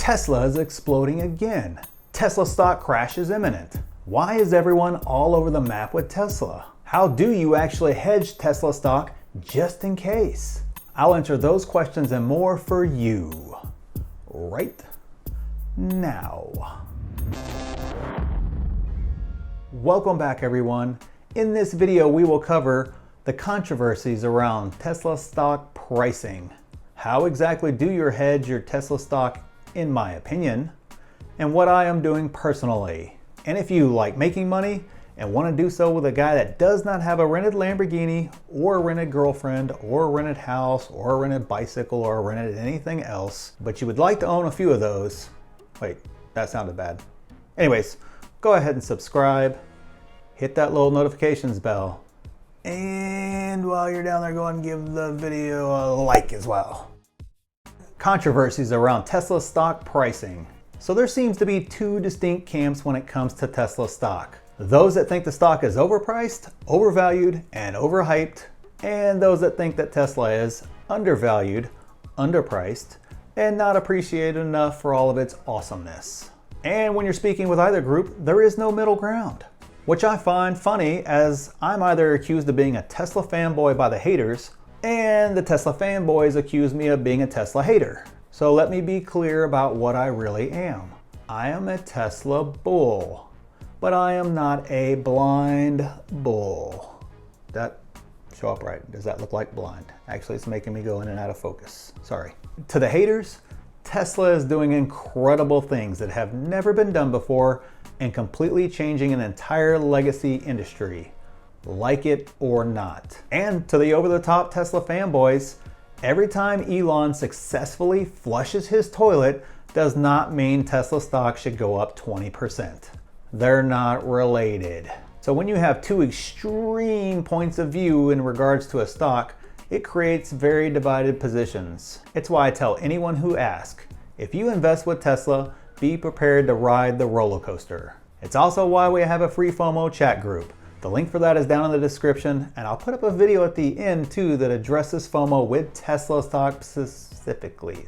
Tesla is exploding again. Tesla stock crash is imminent. Why is everyone all over the map with Tesla? How do you actually hedge Tesla stock just in case? I'll answer those questions and more for you right now. Welcome back, everyone. In this video, we will cover the controversies around Tesla stock pricing. How exactly do you hedge your Tesla stock, in my opinion, and what I am doing personally. And if you like making money and want to do so with a guy that does not have a rented Lamborghini or a rented girlfriend or a rented house or a rented bicycle or a rented anything else, but you would like to own a few of those. Wait, that sounded bad. Anyways, go ahead and subscribe, hit that little notifications bell, and while you're down there, go ahead and give the video a like as well. Controversies around Tesla stock pricing. So there seems to be two distinct camps when it comes to Tesla stock. Those that think the stock is overpriced, overvalued, and overhyped, and those that think that Tesla is undervalued, underpriced, and not appreciated enough for all of its awesomeness. And when you're speaking with either group, there is no middle ground, which I find funny, as I'm either accused of being a Tesla fanboy by the haters, and the Tesla fanboys accuse me of being a Tesla hater. So let me be clear about what I really am. I am a Tesla bull, but I am not a blind bull. That show up right? Does that look like blind? Actually, it's making me go in and out of focus. Sorry. To the haters, Tesla is doing incredible things that have never been done before and completely changing an entire legacy industry, like it or not. And to the over-the-top Tesla fanboys, every time Elon successfully flushes his toilet does not mean Tesla stock should go up 20%. They're not related. So when you have two extreme points of view in regards to a stock, it creates very divided positions. It's why I tell anyone who asks, if you invest with Tesla, be prepared to ride the roller coaster. It's also why we have a free FOMO chat group. The link for that is down in the description, and I'll put up a video at the end too that addresses FOMO with Tesla stock specifically.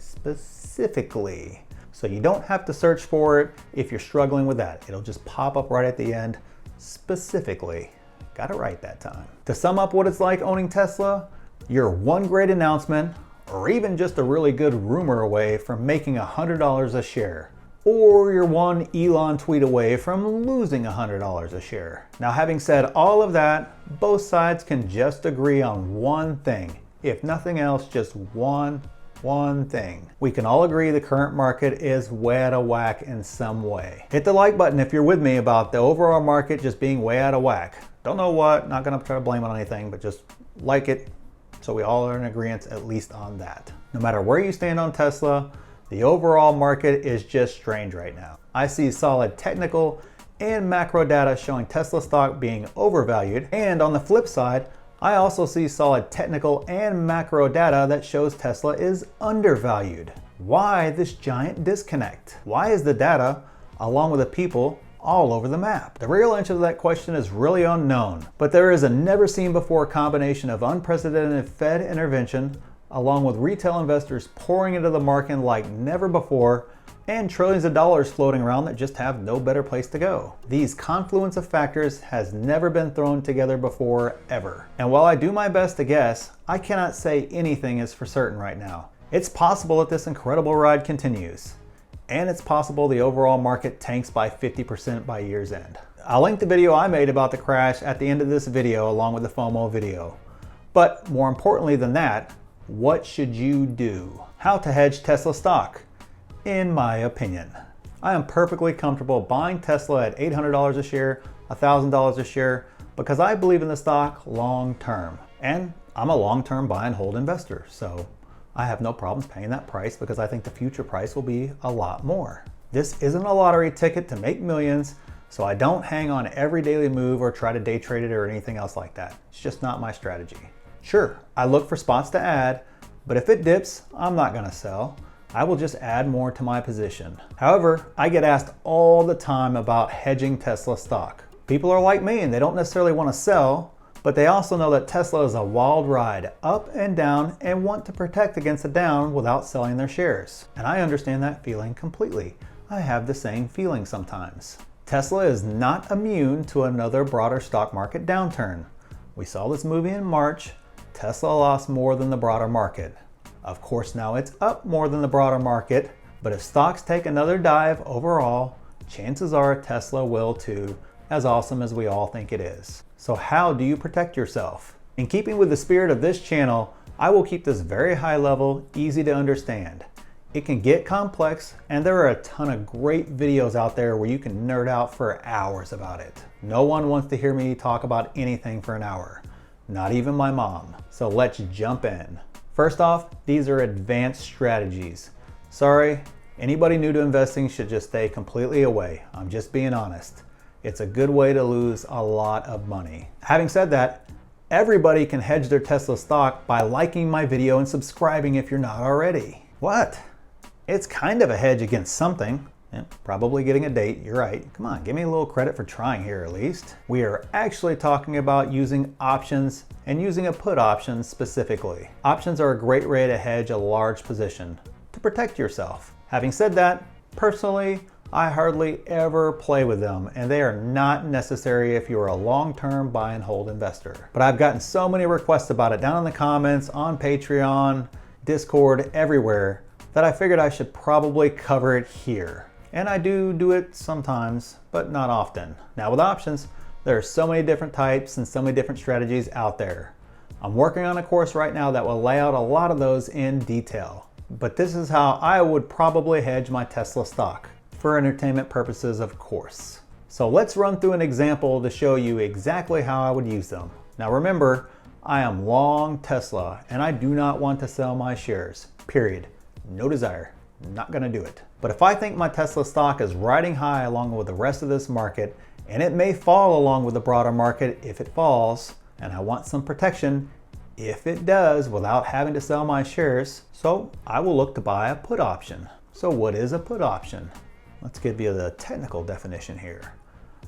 So you don't have to search for it if you're struggling with that. It'll just pop up right at the end, specifically. Got it right that time. To sum up what it's like owning Tesla, you're one great announcement, or even just a really good rumor away from making $100 a share. Or you're one Elon tweet away from losing $100 a share. Now, having said all of that, both sides can just agree on one thing. If nothing else, just one thing. We can all agree the current market is way out of whack in some way. Hit the like button if you're with me about the overall market just being way out of whack. Don't know what, not gonna try to blame it on anything, but just like it so we all are in agreement at least on that. No matter where you stand on Tesla, the overall market is just strange right now. I see solid technical and macro data showing Tesla stock being overvalued. And on the flip side, I also see solid technical and macro data that shows Tesla is undervalued. Why this giant disconnect? Why is the data, along with the people, all over the map? The real answer to that question is really unknown, but there is a never seen before combination of unprecedented Fed intervention, along with retail investors pouring into the market like never before, and trillions of dollars floating around that just have no better place to go. These confluence of factors has never been thrown together before, ever. And while I do my best to guess, I cannot say anything is for certain right now. It's possible that this incredible ride continues, and it's possible the overall market tanks by 50% by year's end. I'll link the video I made about the crash at the end of this video along with the FOMO video. But more importantly than that, what should you do? How to hedge Tesla stock, in my opinion. I am perfectly comfortable buying Tesla at $800 a share, $1,000 a share, because I believe in the stock long term. And I'm a long-term buy and hold investor, so I have no problems paying that price because I think the future price will be a lot more. This isn't a lottery ticket to make millions, so I don't hang on every daily move or try to day trade it or anything else like that. It's just not my strategy. Sure, I look for spots to add, but if it dips, I'm not gonna sell. I will just add more to my position. However, I get asked all the time about hedging Tesla stock. People are like me and they don't necessarily want to sell, But they also know that Tesla is a wild ride, up and down, and want to protect against a down without selling their shares. And I understand that feeling completely. I have the same feeling sometimes. Tesla is not immune to another broader stock market downturn. We saw this movie in March. Tesla lost more than the broader market. Of course, now it's up more than the broader market, but if stocks take another dive overall, chances are Tesla will too, as awesome as we all think it is. So how do you protect yourself? In keeping with the spirit of this channel, I will keep this very high level, easy to understand. It can get complex, and there are a ton of great videos out there where you can nerd out for hours about it. No one wants to hear me talk about anything for an hour, not even my mom. So let's jump in. First off, these are advanced strategies. Sorry, anybody new to investing should just stay completely away. I'm just being honest. It's a good way to lose a lot of money. Having said that, everybody can hedge their Tesla stock by liking my video and subscribing if you're not already. What? It's kind of a hedge against something. Yeah, probably getting a date, you're right. Come on, give me a little credit for trying here at least. We are actually talking about using options and using a put option specifically. Options are a great way to hedge a large position to protect yourself. Having said that, personally, I hardly ever play with them, and they are not necessary if you're a long-term buy and hold investor. But I've gotten so many requests about it down in the comments, on Patreon, Discord, everywhere, that I figured I should probably cover it here. And I do it sometimes, but not often. Now with options, there are so many different types and so many different strategies out there. I'm working on a course right now that will lay out a lot of those in detail. But this is how I would probably hedge my Tesla stock. For entertainment purposes, of course. So let's run through an example to show you exactly how I would use them. Now remember, I am long Tesla and I do not want to sell my shares, period. No desire, not gonna do it. But if I think my Tesla stock is riding high along with the rest of this market, and it may fall along with the broader market if it falls, and I want some protection if it does without having to sell my shares, so I will look to buy a put option. So what is a put option? Let's give you the technical definition here.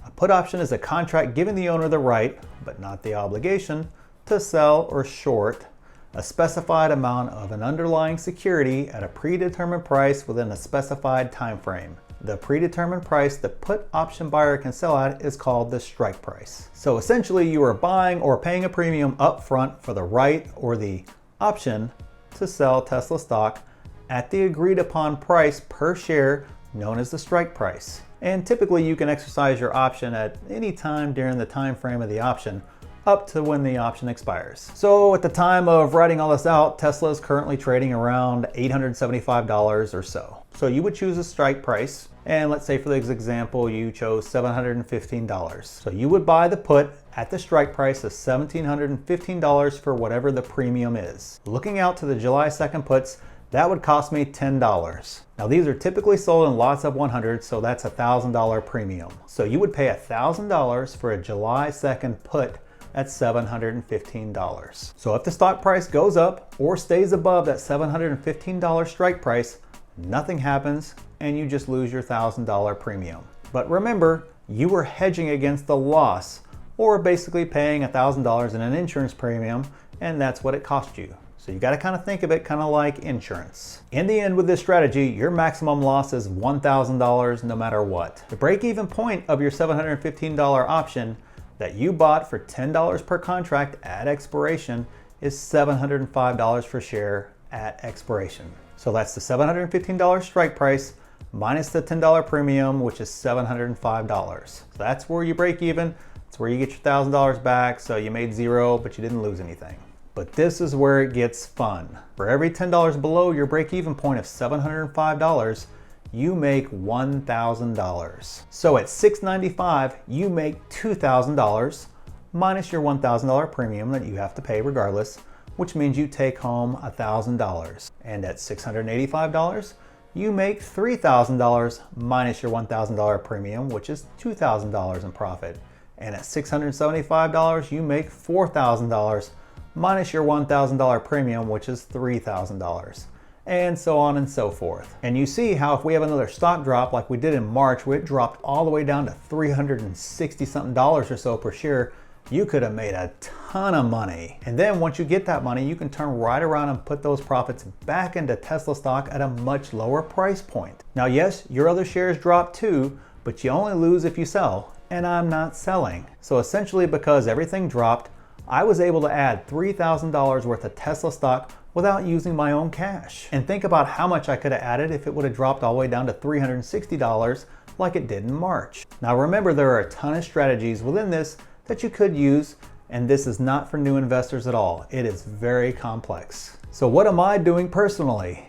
A put option is a contract giving the owner the right, but not the obligation, to sell or short a specified amount of an underlying security at a predetermined price within a specified time frame. The predetermined price the put option buyer can sell at is called the strike price. So essentially you are buying or paying a premium up front for the right or the option to sell Tesla stock at the agreed upon price per share known as the strike price. And typically you can exercise your option at any time during the time frame of the option up to when the option expires. So at the time of writing all this out, Tesla is currently trading around $875 or so. So you would choose a strike price, and let's say for this example you chose $715. So you would buy the put at the strike price of $1,715 for whatever the premium is. Looking out to the July 2nd puts, that would cost me $10. Now these are typically sold in lots of 100, so that's a $1,000 premium. So you would pay $1,000 for a July 2nd put at $715. So if the stock price goes up or stays above that $715 strike price, nothing happens and you just lose your $1,000 premium. But remember, you were hedging against the loss, or basically paying $1,000 in an insurance premium, and that's what it cost you. So you got to kind of think of it kind of like insurance. In the end with this strategy, your maximum loss is $1,000 no matter what. The break-even point of your $715 option that you bought for $10 per contract at expiration is $705 per share at expiration. So that's the $715 strike price minus the $10 premium, which is $705. So that's where you break even. That's where you get your $1,000 back. So you made zero, but you didn't lose anything. But this is where it gets fun. For every $10 below your break-even point of $705, you make $1,000. So at $695, you make $2,000 minus your $1,000 premium that you have to pay regardless, which means you take home $1,000. And at $685, you make $3,000 minus your $1,000 premium, which is $2,000 in profit. And at $675, you make $4,000 minus your $1,000 premium, which is $3,000. And so on and so forth. And you see how if we have another stock drop like we did in March, where it dropped all the way down to $360 something or so per share, you could have made a ton of money. And then once you get that money, you can turn right around and put those profits back into Tesla stock at a much lower price point. Now, yes, your other shares drop too, but you only lose if you sell, and I'm not selling. So essentially, because everything dropped, I was able to add $3,000 worth of Tesla stock without using my own cash. And think about how much I could have added if it would have dropped all the way down to $360 like it did in March. Now remember, there are a ton of strategies within this that you could use, and this is not for new investors at all. It is very complex. So what am I doing personally?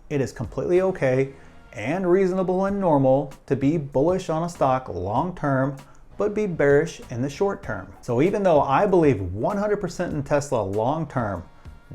It is completely okay and reasonable and normal to be bullish on a stock long term, but be bearish in the short term. So even though I believe 100% in Tesla long term,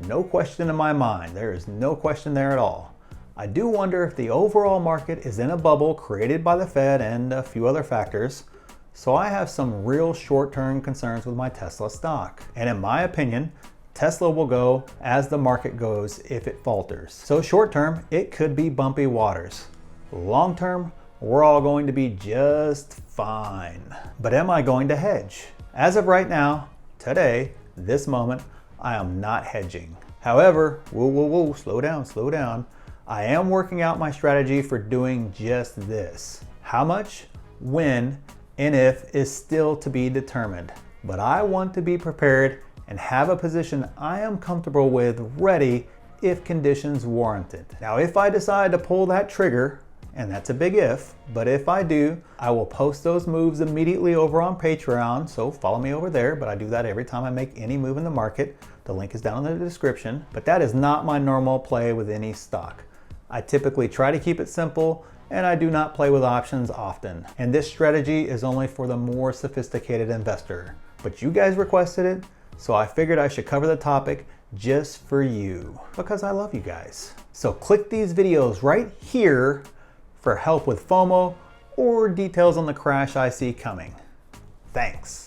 no question in my mind, there is no question there at all. I do wonder if the overall market is in a bubble created by the Fed and a few other factors. So I have some real short-term concerns with my Tesla stock. And in my opinion, Tesla will go as the market goes if it falters. So short term, it could be bumpy waters. Long term, we're all going to be just fine. But am I going to hedge? As of right now, today, this moment, I am not hedging. However, slow down. I am working out my strategy for doing just this. How much, when, and if is still to be determined. But I want to be prepared and have a position I am comfortable with ready if conditions warrant it. Now, if I decide to pull that trigger, and that's a big if, but if I do, I will post those moves immediately over on Patreon, so follow me over there, but I do that every time I make any move in the market. The link is down in the description, but that is not my normal play with any stock. I typically try to keep it simple, and I do not play with options often. And this strategy is only for the more sophisticated investor. But you guys requested it, so I figured I should cover the topic just for you, because I love you guys. So click these videos right here for help with FOMO or details on the crash I see coming. Thanks.